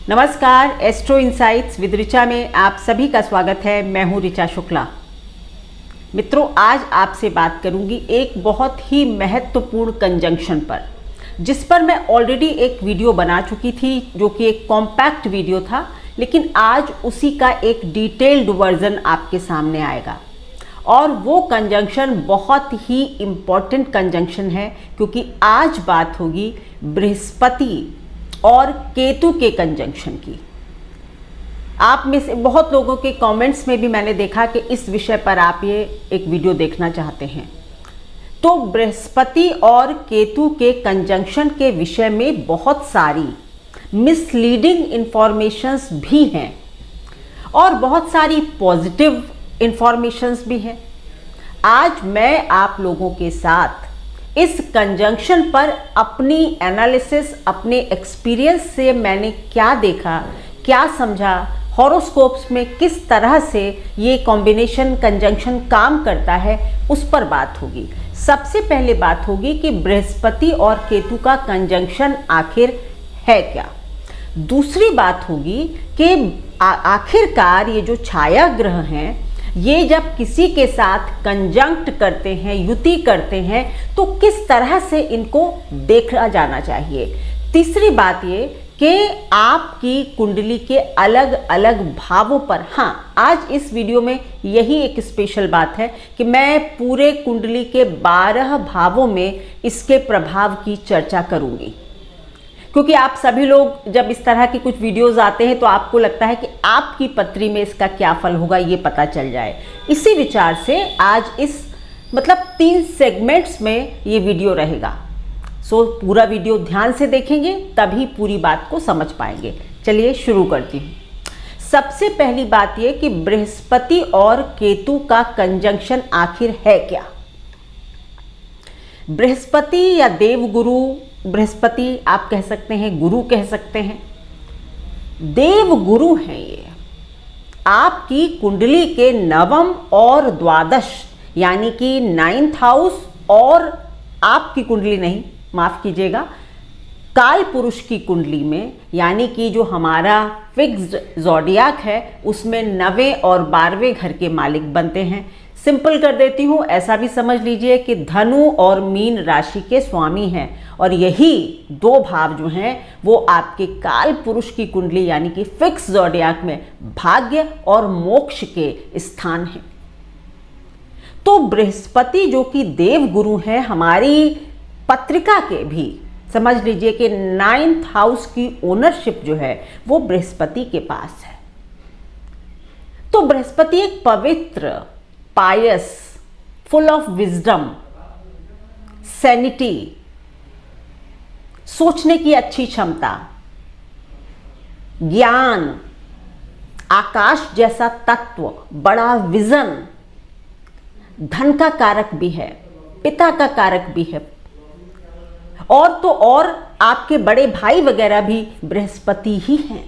नमस्कार, astro insights with Richa में आप सभी का स्वागत है। मैं हूं ऋचा शुक्ला। मित्रों, आज आपसे बात करूंगी एक बहुत ही महत्वपूर्ण कंजंक्शन पर, जिस पर मैं ऑलरेडी एक वीडियो बना चुकी थी, जो कि एक कॉम्पैक्ट वीडियो था, लेकिन आज उसी का एक डिटेल्ड वर्जन आपके सामने आएगा। और वो कंजंक्शन बहुत ही इम्पॉर्टेंट कंजंक्शन है, क्योंकि आज बात होगी बृहस्पति और केतु के कंजंक्शन की। आप में से बहुत लोगों के कमेंट्स में भी मैंने देखा कि इस विषय पर आप ये एक वीडियो देखना चाहते हैं। तो बृहस्पति और केतु के कंजंक्शन के विषय में बहुत सारी मिसलीडिंग इंफॉर्मेशंस भी हैं और बहुत सारी पॉजिटिव इंफॉर्मेशंस भी हैं। आज मैं आप लोगों के साथ इस कंजंक्शन पर अपनी एनालिसिस, अपने एक्सपीरियंस से मैंने क्या देखा, क्या समझा, हॉरोस्कोप्स में किस तरह से ये कॉम्बिनेशन कंजंक्शन काम करता है, उस पर बात होगी। सबसे पहले बात होगी कि बृहस्पति और केतु का कंजंक्शन आखिर है क्या। दूसरी बात होगी कि आखिरकार ये जो छाया ग्रह हैं, ये जब किसी के साथ कंजंक्ट करते हैं, युति करते हैं, तो किस तरह से इनको देखा जाना चाहिए। तीसरी बात ये कि आपकी कुंडली के अलग अलग भावों पर, हाँ, आज इस वीडियो में यही एक स्पेशल बात है कि मैं पूरे कुंडली के 12 भावों में इसके प्रभाव की चर्चा करूंगी। क्योंकि आप सभी लोग जब इस तरह की कुछ वीडियोस आते हैं तो आपको लगता है कि आपकी पत्री में इसका क्या फल होगा, ये पता चल जाए। इसी विचार से आज इस 3 सेगमेंट्स में ये वीडियो रहेगा। सो पूरा वीडियो ध्यान से देखेंगे, तभी पूरी बात को समझ पाएंगे। चलिए शुरू करती हूँ। सबसे पहली बात ये कि बृहस्पति और केतु का कंजंक्शन आखिर है क्या। बृहस्पति या देवगुरु, बृहस्पति आप कह सकते हैं, गुरु कह सकते हैं, देव गुरु हैं ये। आपकी कुंडली के 9वीं और द्वादश यानी कि 9th हाउस, और आपकी कुंडली नहीं, माफ कीजिएगा, काल पुरुष की कुंडली में, यानी कि जो हमारा फिक्स्ड ज़ोडियाक है, उसमें 9वें और 12वें घर के मालिक बनते हैं। सिंपल कर देती हूँ, ऐसा भी समझ लीजिए कि धनु और मीन राशि के स्वामी हैं, और यही 2 भाव जो हैं वो आपके काल पुरुष की कुंडली यानी कि फिक्स ज़ोडियाक में भाग्य और मोक्ष के स्थान हैं। तो बृहस्पति जो कि देव गुरु हैं, हमारी पत्रिका के भी समझ लीजिए कि 9th हाउस की ओनरशिप जो है वो बृहस्पति के पास है। तो बृहस्पति एक पवित्र, पायस, फुल ऑफ विजडम, सैनिटी, सोचने की अच्छी क्षमता, ज्ञान, आकाश जैसा तत्व, बड़ा विजन, धन का कारक भी है, पिता का कारक भी है, और तो और आपके बड़े भाई वगैरह भी बृहस्पति ही हैं।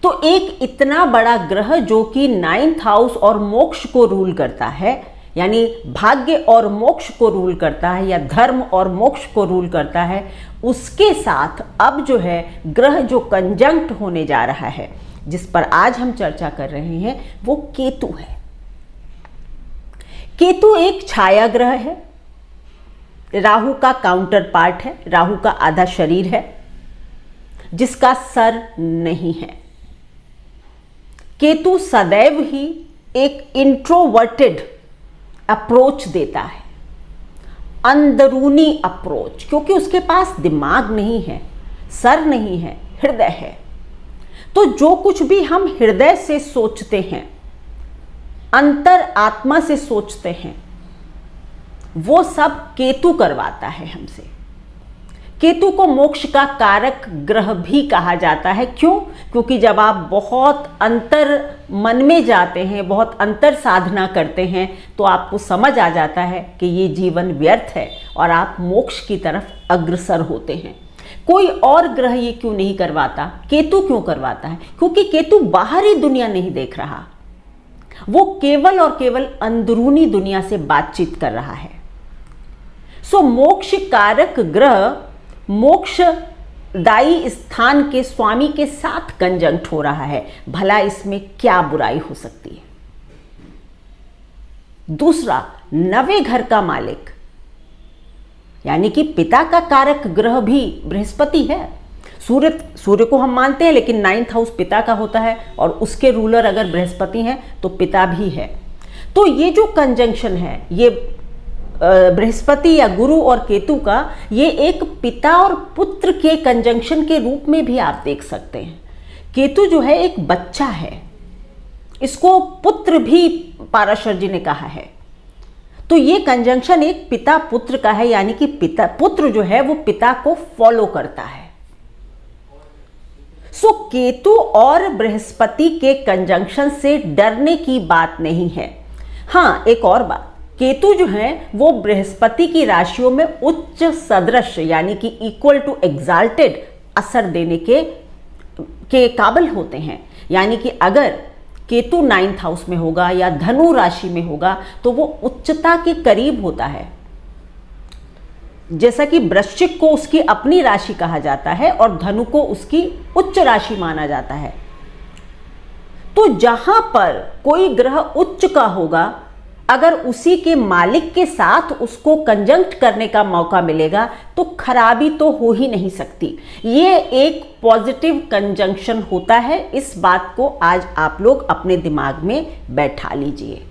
तो एक इतना बड़ा ग्रह जो कि 9th हाउस और मोक्ष को रूल करता है, यानी भाग्य और मोक्ष को रूल करता है, या धर्म और मोक्ष को रूल करता है, उसके साथ अब जो है ग्रह जो कंजंक्ट होने जा रहा है, जिस पर आज हम चर्चा कर रहे हैं, वो केतु है। केतु एक छाया ग्रह है, राहु का काउंटर पार्ट है, राहु का आधा शरीर है, जिसका सर नहीं है। केतु सदैव ही एक इंट्रोवर्टेड अप्रोच देता है, अंदरूनी अप्रोच, क्योंकि उसके पास दिमाग नहीं है, सर नहीं है, हृदय है। तो जो कुछ भी हम हृदय से सोचते हैं, अंतर आत्मा से सोचते हैं, वो सब केतु करवाता है हमसे। केतु को मोक्ष का कारक ग्रह भी कहा जाता है। क्यों? क्योंकि जब आप बहुत अंतर मन में जाते हैं, बहुत अंतर साधना करते हैं, तो आपको समझ आ जाता है कि ये जीवन व्यर्थ है और आप मोक्ष की तरफ अग्रसर होते हैं। कोई और ग्रह ये क्यों नहीं करवाता? केतु क्यों करवाता है? क्योंकि केतु बाहरी दुनिया नहीं देख रहा, वो केवल और केवल अंदरूनी दुनिया से बातचीत कर रहा है। सो मोक्ष कारक ग्रह मोक्षदायी स्थान के स्वामी के साथ कंजंक्ट हो रहा है। भला इसमें क्या बुराई हो सकती है? दूसरा, नवे घर का मालिक यानी कि पिता का कारक ग्रह भी बृहस्पति है। सूर्य को हम मानते हैं, लेकिन 9th हाउस पिता का होता है और उसके रूलर अगर बृहस्पति हैं तो पिता भी है। तो ये जो कंजंक्शन है, ये बृहस्पति या गुरु और केतु का, ये एक पिता और पुत्र के कंजंक्शन के रूप में भी आप देख सकते हैं। केतु जो है एक बच्चा है, इसको पुत्र भी पाराशर जी ने कहा है। तो ये कंजंक्शन एक पिता पुत्र का है, यानी कि पुत्र जो है वो पिता को फॉलो करता है। सो केतु और बृहस्पति के कंजंक्शन से डरने की बात नहीं है। हाँ, एक और बात, केतु जो है वो बृहस्पति की राशियों में उच्च सदृश यानी कि इक्वल टू एग्जाल्टेड असर देने के काबिल होते हैं। यानी कि अगर केतु 9th हाउस में होगा या धनु राशि में होगा तो वो उच्चता के करीब होता है। जैसा कि वृश्चिक को उसकी अपनी राशि कहा जाता है और धनु को उसकी उच्च राशि माना जाता है। तो जहां पर कोई ग्रह उच्च का होगा, अगर उसी के मालिक के साथ उसको कंजंक्ट करने का मौका मिलेगा तो खराबी तो हो ही नहीं सकती। ये एक पॉजिटिव कंजंक्शन होता है। इस बात को आज आप लोग अपने दिमाग में बैठा लीजिए।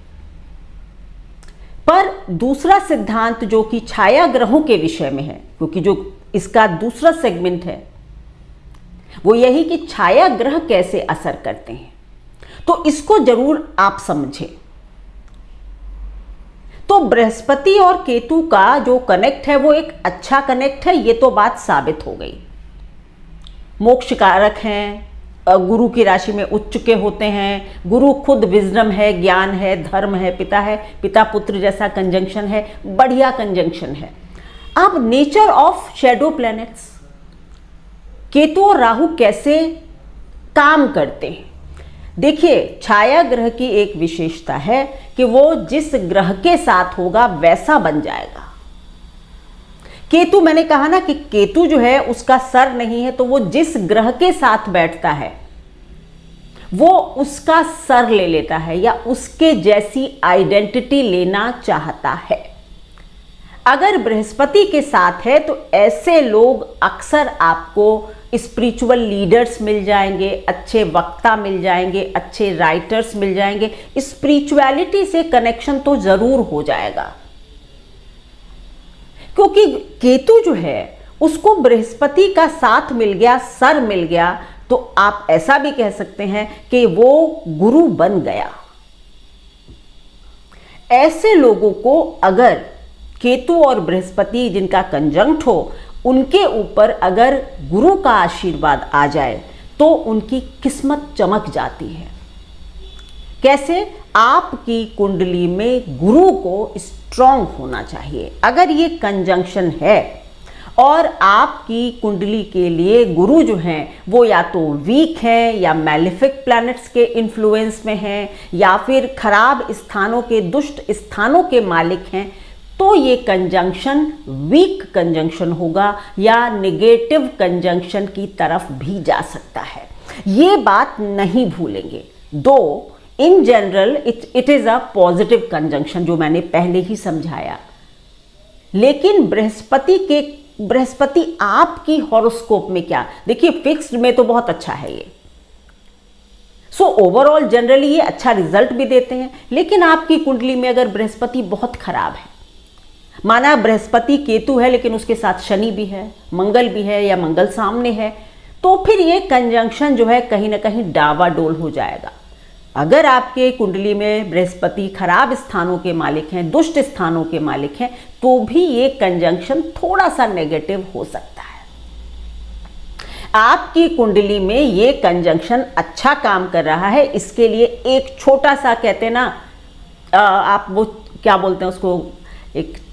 पर दूसरा सिद्धांत जो कि छाया ग्रहों के विषय में है, क्योंकि जो इसका दूसरा सेगमेंट है वो यही कि छाया ग्रह कैसे असर करते हैं, तो इसको जरूर आप समझें। तो बृहस्पति और केतु का जो कनेक्ट है वो एक अच्छा कनेक्ट है, ये तो बात साबित हो गई। मोक्ष कारक हैं, गुरु की राशि में उच्च के होते हैं। गुरु खुद विजडम है, ज्ञान है, धर्म है, पिता पुत्र जैसा कंजंक्शन है, बढ़िया कंजंक्शन है। अब nature of shadow planets, Ketu और राहु कैसे काम करते हैं। देखिए, छाया ग्रह की एक विशेषता है कि वो जिस ग्रह के साथ होगा वैसा बन जाएगा। केतु, मैंने कहा ना कि केतु जो है उसका सर नहीं है, तो वो जिस ग्रह के साथ बैठता है वो उसका सर ले लेता है या उसके जैसी आइडेंटिटी लेना चाहता है। अगर बृहस्पति के साथ है तो ऐसे लोग अक्सर आपको स्पिरिचुअल लीडर्स मिल जाएंगे, अच्छे वक्ता मिल जाएंगे, अच्छे राइटर्स मिल जाएंगे। स्पिरिचुअलिटी से कनेक्शन तो जरूर हो जाएगा, क्योंकि केतु जो है उसको बृहस्पति का साथ मिल गया, सर मिल गया, तो आप ऐसा भी कह सकते हैं कि वो गुरु बन गया। ऐसे लोगों को अगर केतु और बृहस्पति जिनका कंजंक्ट हो, उनके ऊपर अगर गुरु का आशीर्वाद आ जाए तो उनकी किस्मत चमक जाती है। कैसे? आपकी कुंडली में गुरु को स्ट्रांग होना चाहिए। अगर ये कंजंक्शन है और आपकी कुंडली के लिए गुरु जो हैं वो या तो वीक हैं या मैलेफिक प्लैनेट्स के इन्फ्लुएंस में हैं या फिर खराब स्थानों के, दुष्ट स्थानों के मालिक हैं, तो ये कंजंक्शन वीक कंजंक्शन होगा या नेगेटिव कंजंक्शन की तरफ भी जा सकता है। ये बात नहीं भूलेंगे। दो in general it is a positive conjunction, जो मैंने पहले ही समझाया। लेकिन बृहस्पति आपकी हॉरोस्कोप में क्या, देखिए फिक्स्ड में तो बहुत अच्छा है ये। सो ओवरऑल जनरली ये अच्छा रिजल्ट भी देते हैं। लेकिन आपकी कुंडली में अगर बृहस्पति बहुत खराब है, माना बृहस्पति केतु है लेकिन उसके साथ शनि भी है, मंगल भी है या मंगल सामने है, तो फिर ये कंजंक्शन जो है कहीं ना कहीं डावाडोल हो जाएगा। अगर आपके कुंडली में बृहस्पति खराब स्थानों के मालिक हैं, दुष्ट स्थानों के मालिक हैं, तो भी ये कंजंक्शन थोड़ा सा नेगेटिव हो सकता है। आपकी कुंडली में ये कंजंक्शन अच्छा काम कर रहा है, इसके लिए एक छोटा सा, कहते हैं ना आप वो क्या बोलते हैं उसको, एक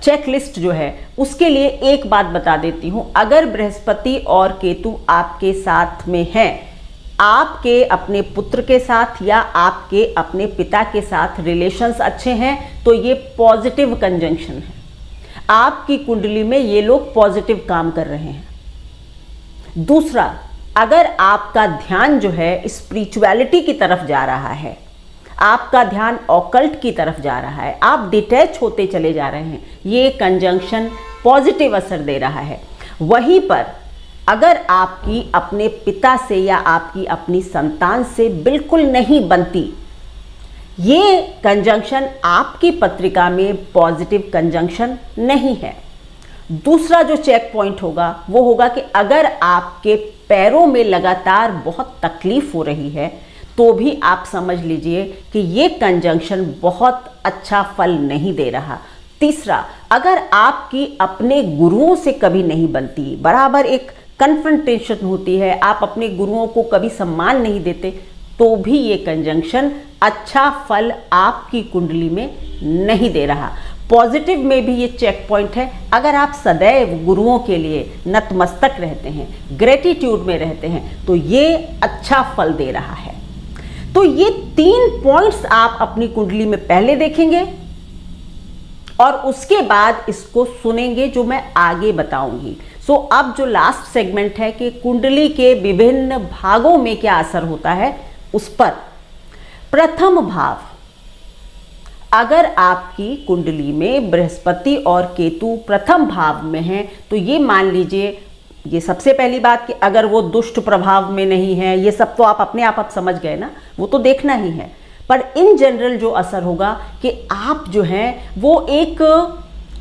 चेक लिस्ट जो है, उसके लिए एक बात बता देती हूं। अगर बृहस्पति और केतु आपके साथ में हैं आपके अपने पुत्र के साथ या आपके अपने पिता के साथ रिलेशंस अच्छे हैं तो ये पॉजिटिव कंजंक्शन है। आपकी कुंडली में ये लोग पॉजिटिव काम कर रहे हैं। दूसरा, अगर आपका ध्यान जो है स्पिरिचुअलिटी की तरफ जा रहा है, आपका ध्यान ऑकल्ट की तरफ जा रहा है, आप डिटैच होते चले जा रहे हैं, ये कंजंक्शन पॉजिटिव असर दे रहा है। वहीं पर अगर आपकी अपने पिता से या आपकी अपनी संतान से बिल्कुल नहीं बनती, ये कंजंक्शन आपकी पत्रिका में पॉजिटिव कंजंक्शन नहीं है। दूसरा जो चेक पॉइंट होगा वो होगा कि अगर आपके पैरों में लगातार बहुत तकलीफ हो रही है तो भी आप समझ लीजिए कि ये कंजंक्शन बहुत अच्छा फल नहीं दे रहा। तीसरा, अगर आपकी अपने गुरुओं से कभी नहीं बनती, बराबर एक कन्फ्रंटेशन होती है, आप अपने गुरुओं को कभी सम्मान नहीं देते, तो भी ये कंजंक्शन अच्छा फल आपकी कुंडली में नहीं दे रहा। पॉजिटिव में भी ये चेक पॉइंट है, अगर आप सदैव गुरुओं के लिए नतमस्तक रहते हैं, ग्रेटिट्यूड में रहते हैं, तो ये अच्छा फल दे रहा है। तो ये 3 पॉइंट्स आप अपनी कुंडली में पहले देखेंगे और उसके बाद इसको सुनेंगे जो मैं आगे बताऊंगी। सो अब जो लास्ट सेगमेंट है कि कुंडली के विभिन्न भागों में क्या असर होता है, उस पर प्रथम भाव, अगर आपकी कुंडली में बृहस्पति और केतु प्रथम भाव में हैं तो ये मान लीजिए, ये सबसे पहली बात कि अगर वो दुष्ट प्रभाव में नहीं है, ये सब तो आप अपने आप समझ गए ना, वो तो देखना ही है। पर इन जनरल जो असर होगा कि आप जो हैं वो एक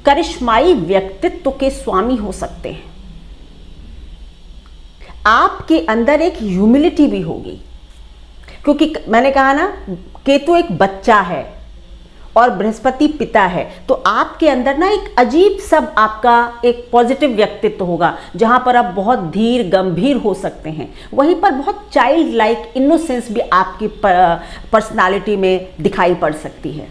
करिश्माई व्यक्तित्व के स्वामी हो सकते हैं। आपके अंदर एक ह्यूमिलिटी भी होगी, क्योंकि मैंने कहा ना केतु एक बच्चा है और बृहस्पति पिता है, तो आपके अंदर ना एक अजीब सब आपका एक पॉजिटिव व्यक्तित्व होगा जहां पर आप बहुत धीर गंभीर हो सकते हैं। वहीं पर बहुत चाइल्ड लाइक इनोसेंस भी आपकी पर्सनालिटी में दिखाई पड़ सकती है।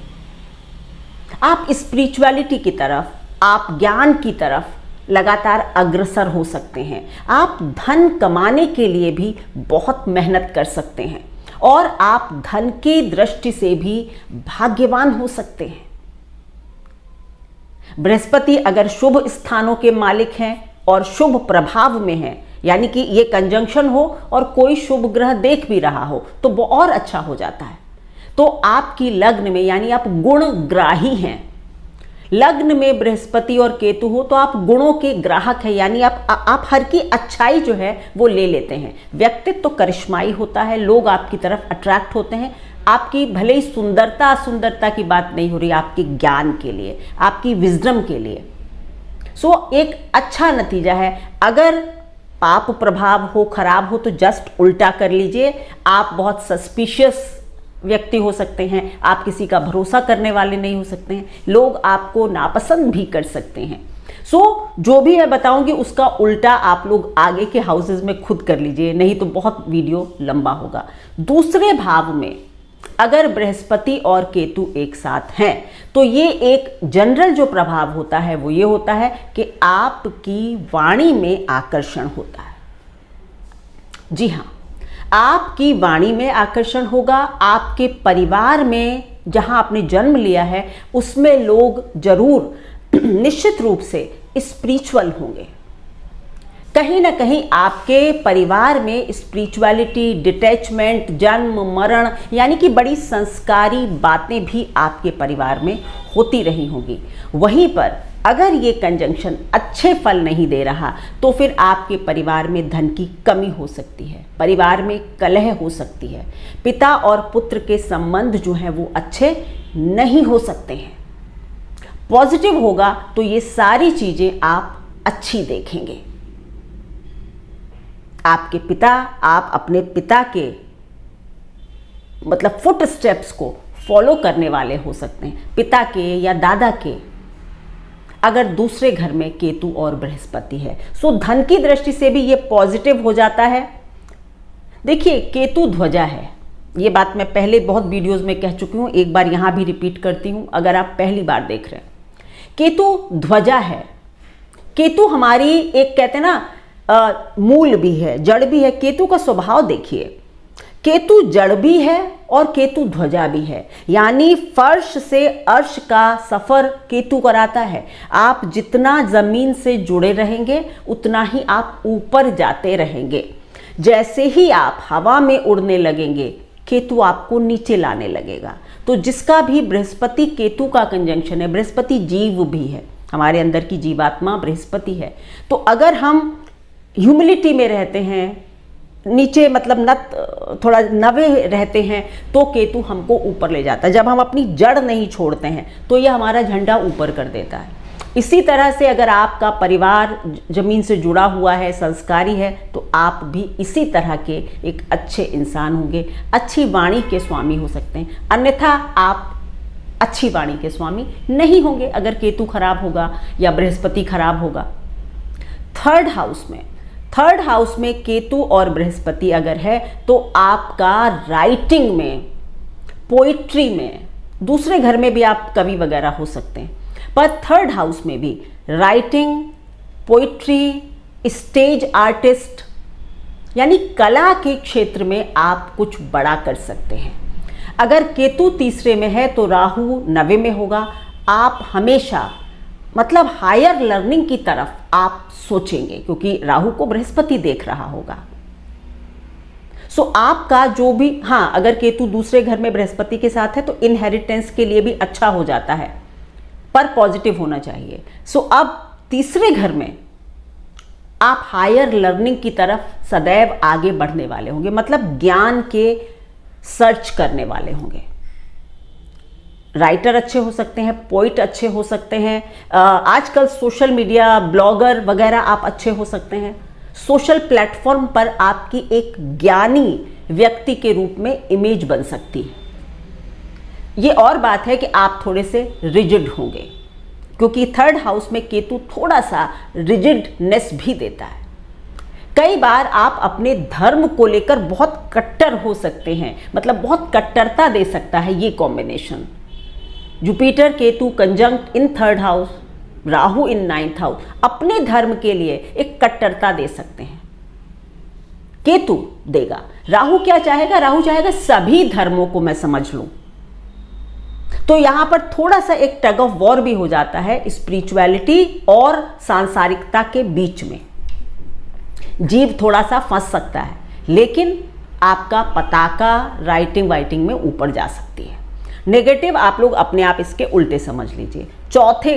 आप स्पिरिचुअलिटी की तरफ, आप ज्ञान की तरफ लगातार अग्रसर हो सकते हैं। आप धन कमाने के लिए भी बहुत मेहनत कर सकते हैं और आप धन की दृष्टि से भी भाग्यवान हो सकते हैं। बृहस्पति अगर शुभ स्थानों के मालिक हैं और शुभ प्रभाव में हैं, यानी कि ये कंजंक्शन हो और कोई शुभ ग्रह देख भी रहा हो तो वो और अच्छा हो जाता है। तो आपकी लग्न में, यानी आप गुणग्राही हैं, लग्न में बृहस्पति और केतु हो तो आप गुणों के ग्राहक हैं, यानी आप हर की अच्छाई जो है वो ले लेते हैं। व्यक्तित्व तो करिश्माई होता है, लोग आपकी तरफ अट्रैक्ट होते हैं। आपकी भले ही सुंदरता की बात नहीं हो रही, आपके ज्ञान के लिए, आपकी विजडम के लिए। सो एक अच्छा नतीजा है। अगर पाप प्रभाव हो, खराब हो, तो जस्ट उल्टा कर लीजिए। आप बहुत सस्पिशियस व्यक्ति हो सकते हैं, आप किसी का भरोसा करने वाले नहीं हो सकते हैं, लोग आपको नापसंद भी कर सकते हैं। सो जो भी मैं बताऊंगी उसका उल्टा आप लोग आगे के हाउसेस में खुद कर लीजिए, नहीं तो बहुत वीडियो लंबा होगा। दूसरे भाव में अगर बृहस्पति और केतु एक साथ हैं तो ये एक जनरल जो प्रभाव होता है वो ये होता है कि आपकी वाणी में आकर्षण होता है। जी हाँ, आपकी वाणी में आकर्षण होगा। आपके परिवार में जहां आपने जन्म लिया है उसमें लोग जरूर निश्चित रूप से स्पिरिचुअल होंगे। कहीं ना कहीं आपके परिवार में स्पिरिचुअलिटी, डिटैचमेंट, जन्म मरण, यानी कि बड़ी संस्कारी बातें भी आपके परिवार में होती रही होंगी। वहीं पर अगर ये कंजंक्शन अच्छे फल नहीं दे रहा तो फिर आपके परिवार में धन की कमी हो सकती है, परिवार में कलह हो सकती है, पिता और पुत्र के संबंध जो हैं वो अच्छे नहीं हो सकते हैं। पॉजिटिव होगा तो ये सारी चीजें आप अच्छी देखेंगे। आपके पिता, आप अपने पिता के मतलब फुट स्टेप्स को फॉलो करने वाले हो सकते हैं, पिता के या दादा के, अगर दूसरे घर में केतु और बृहस्पति है। सो धन की दृष्टि से भी ये पॉजिटिव हो जाता है। देखिए, केतु ध्वजा है, ये बात मैं पहले बहुत वीडियोस में कह चुकी हूँ, एक बार यहाँ भी रिपीट करती हूँ अगर आप पहली बार देख रहे हैं। केतु ध्वजा है। केतु हमारी एक कहते हैं ना मूल भी है, जड़ भी है। केतु का स्वभाव देखिए, केतु जड़ भी है और केतु ध्वजा भी है, यानी फर्श से अर्श का सफर केतु कराता है। आप जितना जमीन से जुड़े रहेंगे उतना ही आप ऊपर जाते रहेंगे। जैसे ही आप हवा में उड़ने लगेंगे केतु आपको नीचे लाने लगेगा। तो जिसका भी बृहस्पति केतु का कंजंक्शन है, बृहस्पति जीव भी है, हमारे अंदर की जीवात्मा बृहस्पति है। तो अगर हम ह्यूमिलिटी में रहते हैं, नीचे मतलब थोड़ा नवे रहते हैं, तो केतु हमको ऊपर ले जाता है। जब हम अपनी जड़ नहीं छोड़ते हैं तो यह हमारा झंडा ऊपर कर देता है। इसी तरह से अगर आपका परिवार जमीन से जुड़ा हुआ है, संस्कारी है, तो आप भी इसी तरह के एक अच्छे इंसान होंगे, अच्छी वाणी के स्वामी हो सकते हैं। अन्यथा आप अच्छी वाणी के स्वामी नहीं होंगे अगर केतु खराब होगा या बृहस्पति खराब होगा। थर्ड हाउस में केतु और बृहस्पति अगर है तो आपका राइटिंग में, पोइट्री में, दूसरे घर में भी आप कवि वगैरह हो सकते हैं, पर थर्ड हाउस में भी राइटिंग, पोइट्री, स्टेज आर्टिस्ट यानी कला के क्षेत्र में आप कुछ बड़ा कर सकते हैं। अगर केतु तीसरे में है तो राहु नवे में होगा। आप हमेशा मतलब हायर लर्निंग की तरफ आप सोचेंगे, क्योंकि राहु को बृहस्पति देख रहा होगा। सो आपका जो भी, हाँ, अगर केतु दूसरे घर में बृहस्पति के साथ है तो इनहेरिटेंस के लिए भी अच्छा हो जाता है, पर पॉजिटिव होना चाहिए। सो अब तीसरे घर में आप हायर लर्निंग की तरफ सदैव आगे बढ़ने वाले होंगे, मतलब ज्ञान के सर्च करने वाले होंगे। राइटर अच्छे हो सकते हैं, पोइट अच्छे हो सकते हैं, आजकल सोशल मीडिया ब्लॉगर वगैरह आप अच्छे हो सकते हैं। सोशल प्लेटफॉर्म पर आपकी एक ज्ञानी व्यक्ति के रूप में इमेज बन सकती है। ये और बात है कि आप थोड़े से रिजिड होंगे, क्योंकि थर्ड हाउस में केतु थोड़ा सा रिजिडनेस भी देता है। कई बार आप अपने धर्म को लेकर बहुत कट्टर हो सकते हैं, मतलब बहुत कट्टरता दे सकता है ये combination. Jupiter Ketu conjunct in third house, Rahu in ninth house, अपने धर्म के लिए एक कट्टरता दे सकते हैं। केतु देगा, राहु क्या चाहेगा? राहु चाहेगा सभी धर्मों को मैं समझ लूं। तो यहां पर थोड़ा सा एक टग ऑफ वॉर भी हो जाता है स्पिरिचुअलिटी और सांसारिकता के बीच में। जीव थोड़ा सा फंस सकता है, लेकिन आपका पताका राइटिंग वाइटिंग में ऊपर जा सकती है। नेगेटिव आप लोग अपने आप इसके उल्टे समझ लीजिए। चौथे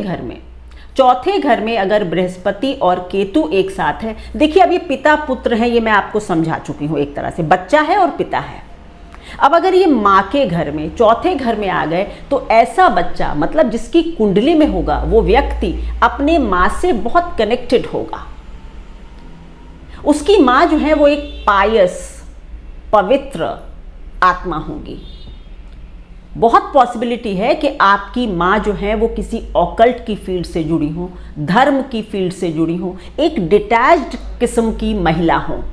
घर में अगर बृहस्पति और केतु एक साथ है, देखिए अब ये पिता पुत्र है, ये मैं आपको समझा चुकी हूं, एक तरह से बच्चा है और पिता है। अब अगर ये माँ के घर में, चौथे घर में आ गए, तो ऐसा बच्चा मतलब जिसकी कुंडली में होगा वो व्यक्ति अपने माँ से बहुत कनेक्टेड होगा। उसकी माँ जो है वो एक पायस पवित्र आत्मा होगी। बहुत पॉसिबिलिटी है कि आपकी माँ जो है वो किसी ऑकल्ट की फील्ड से जुड़ी हो, धर्म की फील्ड से जुड़ी हो, एक डिटैच्ड किस्म की महिला हो,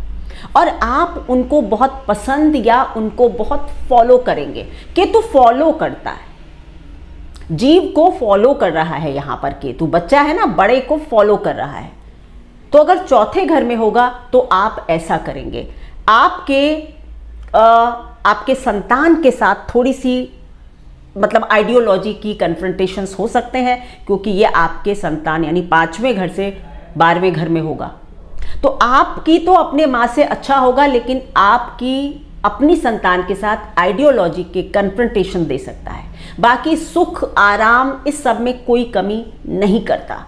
और आप उनको बहुत पसंद या उनको बहुत फॉलो करेंगे। केतु फॉलो करता है, जीव को फॉलो कर रहा है। यहाँ पर केतु बच्चा है ना, बड़े को फॉलो कर रहा है। तो अगर चौथे घर में होगा तो आप ऐसा करेंगे। आपके संतान के साथ थोड़ी सी मतलब आइडियोलॉजी की कन्फ्रंटेशंस हो सकते हैं, क्योंकि ये आपके संतान यानी 5वें घर से 12वें घर में होगा। तो आपकी तो अपने माँ से अच्छा होगा, लेकिन आपकी अपनी संतान के साथ आइडियोलॉजी के कन्फ्रंटेशन दे सकता है। बाकी सुख आराम इस सब में कोई कमी नहीं करता।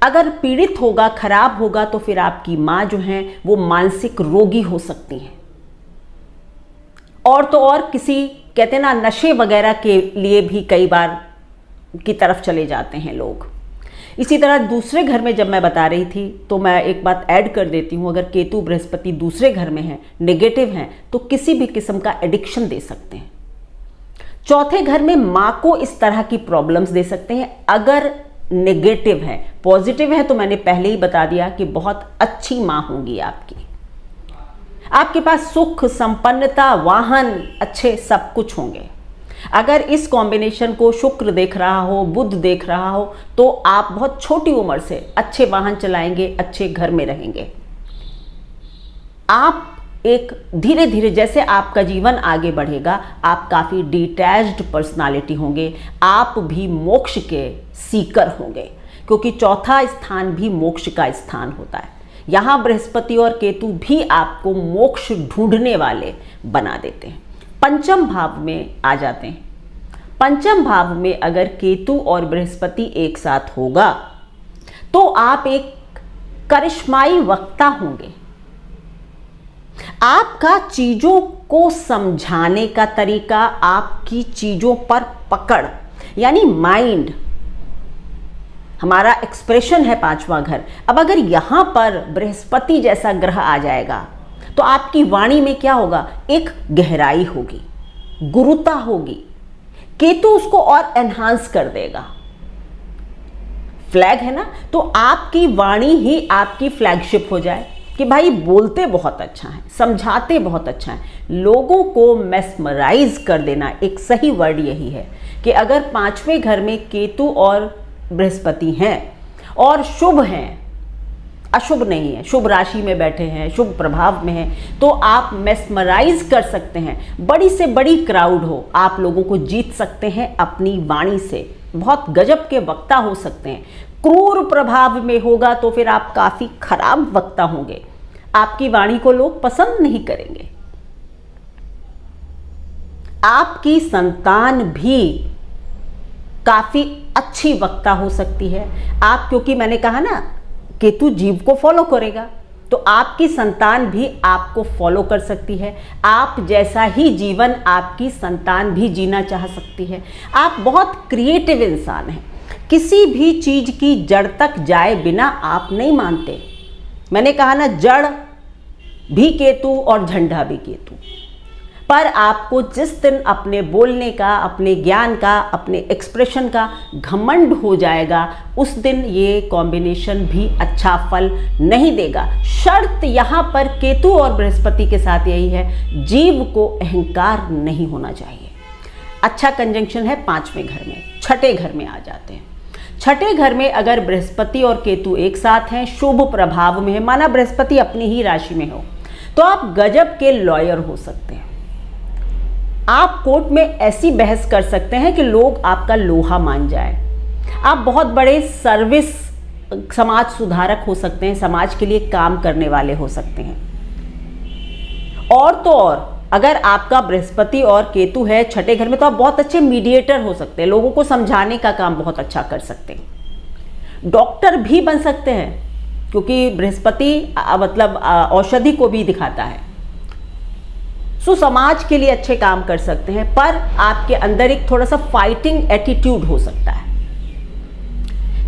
अगर पीड़ित होगा, खराब होगा, तो फिर आपकी माँ जो है वो मानसिक रोगी हो सकती हैं। और तो और किसी कहते हैं ना नशे वगैरह के लिए भी कई बार की तरफ चले जाते हैं लोग। इसी तरह दूसरे घर में जब मैं बता रही थी तो मैं एक बात ऐड कर देती हूँ, अगर केतु बृहस्पति दूसरे घर में है, नेगेटिव है, तो किसी भी किस्म का एडिक्शन दे सकते हैं। चौथे घर में माँ को इस तरह की प्रॉब्लम्स दे सकते हैं अगर नेगेटिव है। पॉजिटिव है तो मैंने पहले ही बता दिया कि बहुत अच्छी माँ होंगी आपके पास सुख, संपन्नता, वाहन अच्छे सब कुछ होंगे। अगर इस कॉम्बिनेशन को शुक्र देख रहा हो, बुध देख रहा हो, तो आप बहुत छोटी उम्र से अच्छे वाहन चलाएंगे, अच्छे घर में रहेंगे। आप एक धीरे धीरे जैसे आपका जीवन आगे बढ़ेगा, आप काफ़ी डिटैच्ड पर्सनालिटी होंगे, आप भी मोक्ष के सीकर होंगे, क्योंकि चौथा स्थान भी मोक्ष का स्थान होता है। यहाँ बृहस्पति और केतु भी आपको मोक्ष ढूंढने वाले बना देते हैं। पंचम भाव में आ जाते हैं। पंचम भाव में अगर केतु और बृहस्पति एक साथ होगा तो आप एक करिश्माई वक्ता होंगे। आपका चीजों को समझाने का तरीका, आपकी चीजों पर पकड़, यानी माइंड, हमारा एक्सप्रेशन है पांचवा घर। अब अगर यहां पर बृहस्पति जैसा ग्रह आ जाएगा तो आपकी वाणी में क्या होगा, एक गहराई होगी, गुरुता होगी। केतु उसको और एनहांस कर देगा। फ्लैग है ना, तो आपकी वाणी ही आपकी फ्लैगशिप हो जाए कि भाई बोलते बहुत अच्छा है, समझाते बहुत अच्छा है, लोगों को मेस्मराइज कर देना। एक सही वर्ड यही है कि अगर पांचवें घर में केतु और बृहस्पति हैं और शुभ हैं, अशुभ नहीं है, शुभ राशि में बैठे हैं, शुभ प्रभाव में हैं, तो आप मेस्मराइज कर सकते हैं। बड़ी से बड़ी क्राउड हो, आप लोगों को जीत सकते हैं अपनी वाणी से। बहुत गजब के वक्ता हो सकते हैं। क्रूर प्रभाव में होगा तो फिर आप काफी खराब वक्ता होंगे, आपकी वाणी को लोग पसंद नहीं करेंगे। आपकी संतान भी काफी अच्छी वक्ता हो सकती है। आप, क्योंकि मैंने कहा ना केतु जीव को फॉलो करेगा, तो आपकी संतान भी आपको फॉलो कर सकती है। आप जैसा ही जीवन आपकी संतान भी जीना चाह सकती है। आप बहुत क्रिएटिव इंसान हैं। किसी भी चीज की जड़ तक जाए बिना आप नहीं मानते। मैंने कहा ना, जड़ भी केतु और झंडा भी केतु। पर आपको जिस दिन अपने बोलने का, अपने ज्ञान का, अपने एक्सप्रेशन का घमंड हो जाएगा, उस दिन ये कॉम्बिनेशन भी अच्छा फल नहीं देगा। शर्त यहाँ पर केतु और बृहस्पति के साथ यही है, जीव को अहंकार नहीं होना चाहिए। अच्छा कंजंक्शन है पांचवें घर में। छठे घर में आ जाते हैं। छठे घर में अगर बृहस्पति और केतु एक साथ हैं, शुभ प्रभाव में है, माना बृहस्पति अपनी ही राशि में हो, तो आप गजब के लॉयर हो सकते हैं। आप कोर्ट में ऐसी बहस कर सकते हैं कि लोग आपका लोहा मान जाए। आप बहुत बड़े सर्विस समाज सुधारक हो सकते हैं, समाज के लिए काम करने वाले हो सकते हैं। और तो और अगर आपका बृहस्पति और केतु है छठे घर में, तो आप बहुत अच्छे मीडिएटर हो सकते हैं, लोगों को समझाने का काम बहुत अच्छा कर सकते हैं। डॉक्टर भी बन सकते हैं, क्योंकि बृहस्पति मतलब औषधि को भी दिखाता है। सो समाज के लिए अच्छे काम कर सकते हैं, पर आपके अंदर एक थोड़ा सा फाइटिंग एटीट्यूड हो सकता है।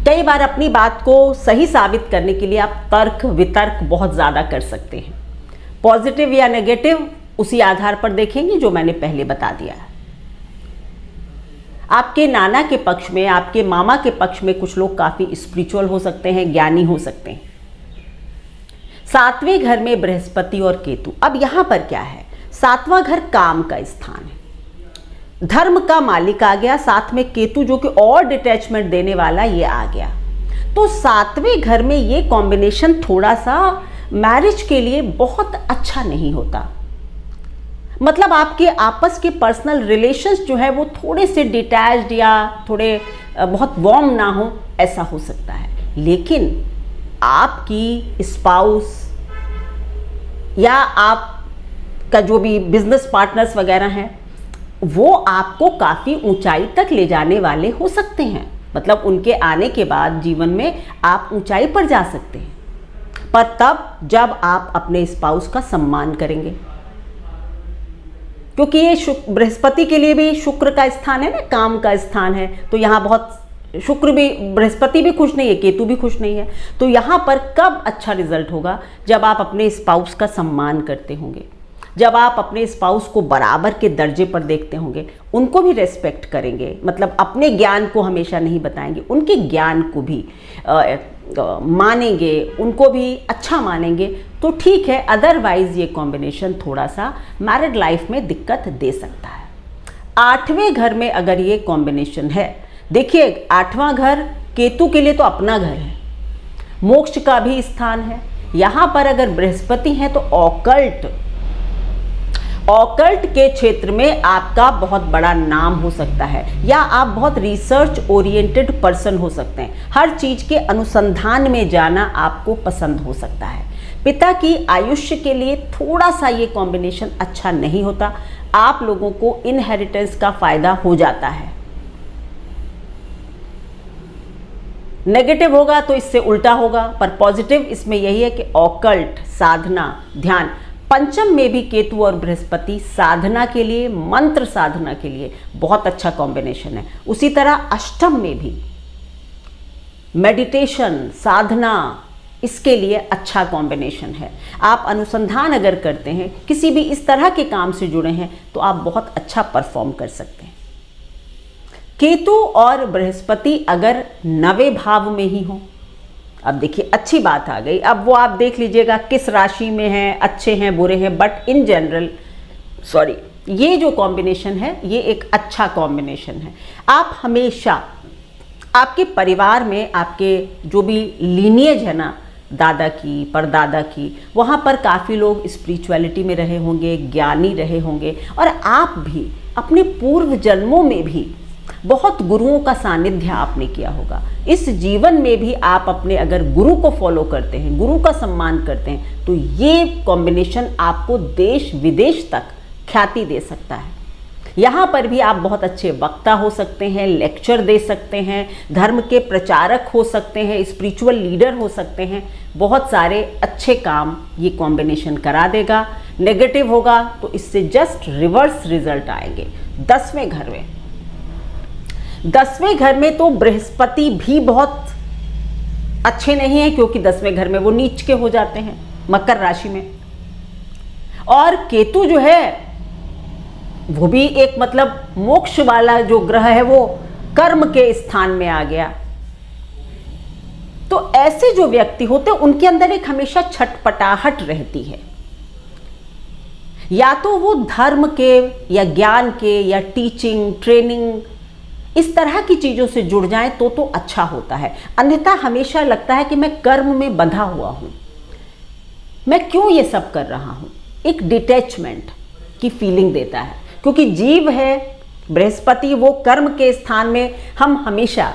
कई बार अपनी बात को सही साबित करने के लिए आप तर्क वितर्क बहुत ज़्यादा कर सकते हैं। पॉजिटिव या नेगेटिव उसी आधार पर देखेंगे जो मैंने पहले बता दिया है। आपके नाना के पक्ष में, आपके मामा के पक्ष में कुछ लोग काफ़ी स्पिरिचुअल हो सकते हैं, ज्ञानी हो सकते हैं। सातवें घर में बृहस्पति और केतु। अब यहाँ पर क्या है, सातवां घर काम का स्थान है, धर्म का मालिक आ गया, साथ में केतु जो कि और डिटैचमेंट देने वाला ये आ गया। तो सातवें घर में ये कॉम्बिनेशन थोड़ा सा मैरिज के लिए बहुत अच्छा नहीं होता। मतलब आपके आपस के पर्सनल रिलेशंस जो है वो थोड़े से डिटैच्ड या थोड़े बहुत वार्म ना हो, ऐसा हो सकता है। लेकिन आपकी स्पाउस या आपका जो भी बिजनेस पार्टनर्स वगैरह हैं, वो आपको काफ़ी ऊंचाई तक ले जाने वाले हो सकते हैं। मतलब उनके आने के बाद जीवन में आप ऊंचाई पर जा सकते हैं, पर तब जब आप अपने स्पाउस का सम्मान करेंगे। क्योंकि ये बृहस्पति के लिए भी शुक्र का स्थान है ना, काम का स्थान है, तो यहाँ बहुत शुक्र भी, बृहस्पति भी खुश नहीं है, केतु भी खुश नहीं है। तो यहाँ पर कब अच्छा रिजल्ट होगा, जब आप अपने स्पाउस का सम्मान करते होंगे, जब आप अपने स्पाउस को बराबर के दर्जे पर देखते होंगे, उनको भी रेस्पेक्ट करेंगे। मतलब अपने ज्ञान को हमेशा नहीं बताएंगे, उनके ज्ञान को भी मानेंगे, उनको भी अच्छा मानेंगे, तो ठीक है। अदरवाइज ये कॉम्बिनेशन थोड़ा सा मैरिड लाइफ में दिक्कत दे सकता है। आठवें घर में अगर ये कॉम्बिनेशन है, देखिए आठवां घर केतु के लिए तो अपना घर है, मोक्ष का भी स्थान है। यहाँ पर अगर बृहस्पति है तो ऑकल्ट ऑकल्ट के क्षेत्र में आपका बहुत बड़ा नाम हो सकता है, या आप बहुत रिसर्च ओरिएंटेड पर्सन हो सकते हैं। हर चीज के अनुसंधान में जाना आपको पसंद हो सकता है। पिता की आयुष्य के लिए थोड़ा सा ये कॉम्बिनेशन अच्छा नहीं होता। आप लोगों को इनहेरिटेंस का फायदा हो जाता है। नेगेटिव होगा तो इससे उल्टा होगा, पर पॉजिटिव इसमें यही है कि ऑकल्ट, साधना, ध्यान। पंचम में भी केतु और बृहस्पति साधना के लिए, मंत्र साधना के लिए बहुत अच्छा कॉम्बिनेशन है। उसी तरह अष्टम में भी मेडिटेशन, साधना, इसके लिए अच्छा कॉम्बिनेशन है। आप अनुसंधान अगर करते हैं, किसी भी इस तरह के काम से जुड़े हैं, तो आप बहुत अच्छा परफॉर्म कर सकते हैं। केतु और बृहस्पति अगर 9वें भाव में ही हो, अब देखिए अच्छी बात आ गई। अब वो आप देख लीजिएगा किस राशि में हैं, अच्छे हैं बुरे हैं, बट इन जनरल ये जो कॉम्बिनेशन है ये एक अच्छा कॉम्बिनेशन है। आप हमेशा आपके परिवार में आपके जो भी लीनिएज है ना, दादा की, परदादा की, वहाँ पर काफ़ी लोग स्पिरिचुअलिटी में रहे होंगे, ज्ञानी रहे होंगे, और आप भी अपने पूर्व जन्मों में भी बहुत गुरुओं का सानिध्य आपने किया होगा। इस जीवन में भी आप अपने अगर गुरु को फॉलो करते हैं, गुरु का सम्मान करते हैं, तो ये कॉम्बिनेशन आपको देश विदेश तक ख्याति दे सकता है। यहाँ पर भी आप बहुत अच्छे वक्ता हो सकते हैं, लेक्चर दे सकते हैं, धर्म के प्रचारक हो सकते हैं, स्पिरिचुअल लीडर हो सकते हैं। बहुत सारे अच्छे काम ये कॉम्बिनेशन करा देगा। नेगेटिव होगा तो इससे जस्ट रिवर्स रिजल्ट आएंगे। 10वें घर में, 10वें घर में तो बृहस्पति भी बहुत अच्छे नहीं है, क्योंकि 10वें घर में वो नीच के हो जाते हैं मकर राशि में। और केतु जो है वो भी एक मतलब मोक्ष वाला जो ग्रह है, वो कर्म के स्थान में आ गया। तो ऐसे जो व्यक्ति होते हैं उनके अंदर एक हमेशा छटपटाहट रहती है। या तो वो धर्म के या ज्ञान के या टीचिंग, ट्रेनिंग, इस तरह की चीजों से जुड़ जाएं तो अच्छा होता है। अन्यथा हमेशा लगता है कि मैं कर्म में बंधा हुआ हूं, मैं क्यों ये सब कर रहा हूं। एक डिटैचमेंट की फीलिंग देता है, क्योंकि जीव है बृहस्पति, वो कर्म के स्थान में। हम हमेशा,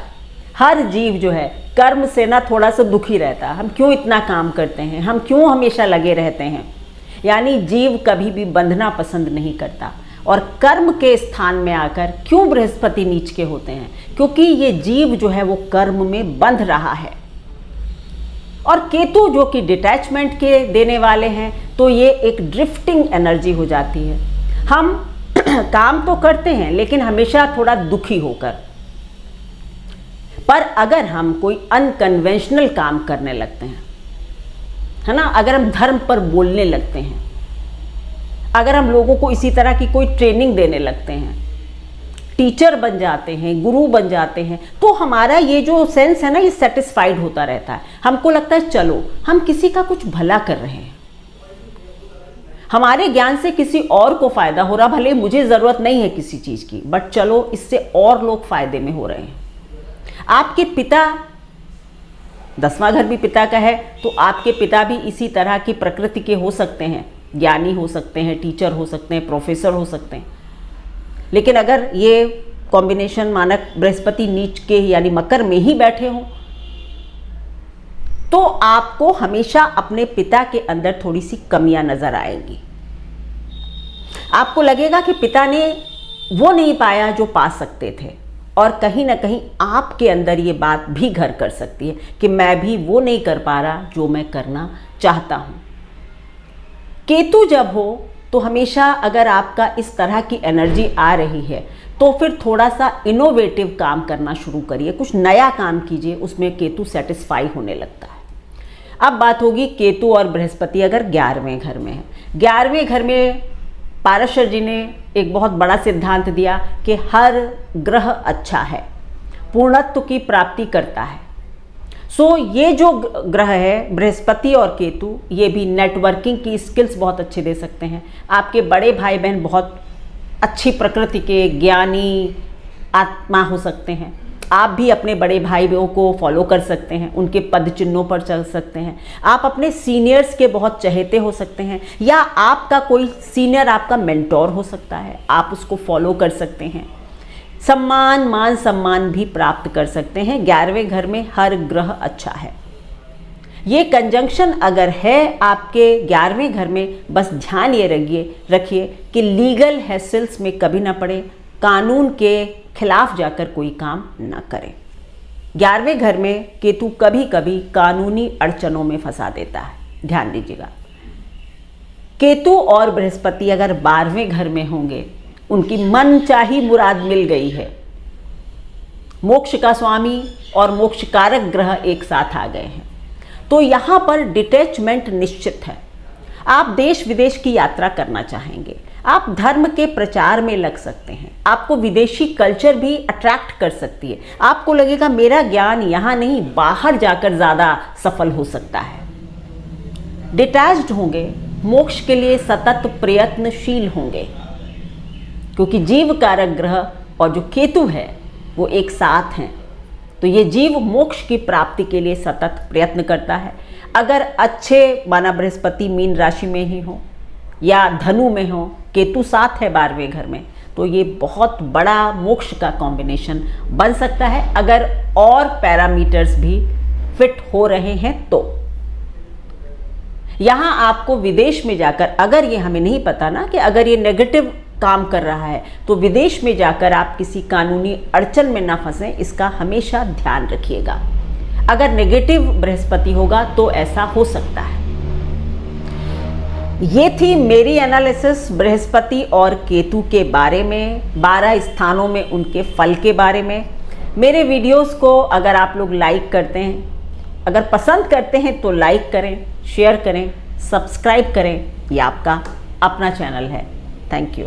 हर जीव जो है कर्म से ना थोड़ा सा दुखी रहता है। हम क्यों इतना काम करते हैं, हम क्यों हमेशा लगे रहते हैं। यानी जीव कभी भी बंधना पसंद नहीं करता। और कर्म के स्थान में आकर क्यों बृहस्पति नीच के होते हैं, क्योंकि ये जीव जो है वो कर्म में बंध रहा है। और केतु जो कि डिटैचमेंट के देने वाले हैं, तो ये एक ड्रिफ्टिंग एनर्जी हो जाती है। हम काम तो करते हैं लेकिन हमेशा थोड़ा दुखी होकर। पर अगर हम कोई अनकन्वेंशनल काम करने लगते हैं, है ना, अगर हम धर्म पर बोलने लगते हैं, अगर हम लोगों को इसी तरह की कोई ट्रेनिंग देने लगते हैं, टीचर बन जाते हैं, गुरु बन जाते हैं, तो हमारा ये जो सेंस है ना, ये सेटिस्फाइड होता रहता है। हमको लगता है चलो हम किसी का कुछ भला कर रहे हैं, हमारे ज्ञान से किसी और को फायदा हो रहा। भले मुझे जरूरत नहीं है किसी चीज की, बट चलो इससे और लोग फायदे में हो रहे हैं। आपके पिता, 10वां घर भी पिता का है, तो आपके पिता भी इसी तरह की प्रकृति के हो सकते हैं। ज्ञानी हो सकते हैं, टीचर हो सकते हैं, प्रोफेसर हो सकते हैं। लेकिन अगर ये कॉम्बिनेशन मानक बृहस्पति नीच के यानी मकर में ही बैठे हों, तो आपको हमेशा अपने पिता के अंदर थोड़ी सी कमियां नजर आएंगी। आपको लगेगा कि पिता ने वो नहीं पाया जो पा सकते थे, और कहीं ना कहीं आपके अंदर ये बात भी घर कर सकती है कि मैं भी वो नहीं कर पा रहा जो मैं करना चाहता हूं। केतु जब हो तो हमेशा अगर आपका इस तरह की एनर्जी आ रही है, तो फिर थोड़ा सा इनोवेटिव काम करना शुरू करिए, कुछ नया काम कीजिए, उसमें केतु सेटिस्फाई होने लगता है। अब बात होगी केतु और बृहस्पति अगर 11वें घर में है। 11वें घर में पाराशर जी ने एक बहुत बड़ा सिद्धांत दिया कि हर ग्रह अच्छा है, पूर्णत्व की प्राप्ति करता है। सो ये जो ग्रह है बृहस्पति और केतु, ये भी नेटवर्किंग की स्किल्स बहुत अच्छे दे सकते हैं। आपके बड़े भाई बहन बहुत अच्छी प्रकृति के ज्ञानी आत्मा हो सकते हैं। आप भी अपने बड़े भाइयों को फॉलो कर सकते हैं, उनके पद चिन्हों पर चल सकते हैं। आप अपने सीनियर्स के बहुत चहेते हो सकते हैं, या आपका कोई सीनियर आपका मेंटोर हो सकता है, आप उसको फॉलो कर सकते हैं। सम्मान, मान सम्मान भी प्राप्त कर सकते हैं। 11वें घर में हर ग्रह अच्छा है। ये कंजंक्शन अगर है आपके 11वें घर में, बस ध्यान ये रखिए कि लीगल हैसल्स में कभी ना पड़े, कानून के खिलाफ जाकर कोई काम ना करें। 11वें घर में केतु कभी कभी कानूनी अड़चनों में फंसा देता है, ध्यान दीजिएगा। केतु और बृहस्पति अगर 12वें घर में होंगे, उनकी मनचाही मुराद मिल गई है। मोक्ष का स्वामी और मोक्ष कारक ग्रह एक साथ आ गए हैं, तो यहां पर डिटैचमेंट निश्चित है। आप देश विदेश की यात्रा करना चाहेंगे, आप धर्म के प्रचार में लग सकते हैं, आपको विदेशी कल्चर भी अट्रैक्ट कर सकती है। आपको लगेगा मेरा ज्ञान यहाँ नहीं, बाहर जाकर ज़्यादा सफल हो सकता है। डिटैच्ड होंगे, मोक्ष के लिए सतत प्रयत्नशील होंगे, क्योंकि जीव कारक ग्रह और जो केतु है वो एक साथ हैं, तो ये जीव मोक्ष की प्राप्ति के लिए सतत प्रयत्न करता है। अगर अच्छे माना बृहस्पति मीन राशि में ही हो या धनु में हो, केतु साथ है 12वें घर में, तो ये बहुत बड़ा मोक्ष का कॉम्बिनेशन बन सकता है, अगर और पैरामीटर्स भी फिट हो रहे हैं तो। यहाँ आपको विदेश में जाकर, अगर ये हमें नहीं पता ना कि अगर ये नेगेटिव काम कर रहा है, तो विदेश में जाकर आप किसी कानूनी अड़चन में ना फंसें, इसका हमेशा ध्यान रखिएगा। अगर नेगेटिव बृहस्पति होगा तो ऐसा हो सकता है। ये थी मेरी एनालिसिस बृहस्पति और केतु के बारे में, 12 स्थानों में उनके फल के बारे में। मेरे वीडियोस को अगर आप लोग लाइक करते हैं, अगर पसंद करते हैं तो लाइक करें, शेयर करें, सब्सक्राइब करें। ये आपका अपना चैनल है। Thank you.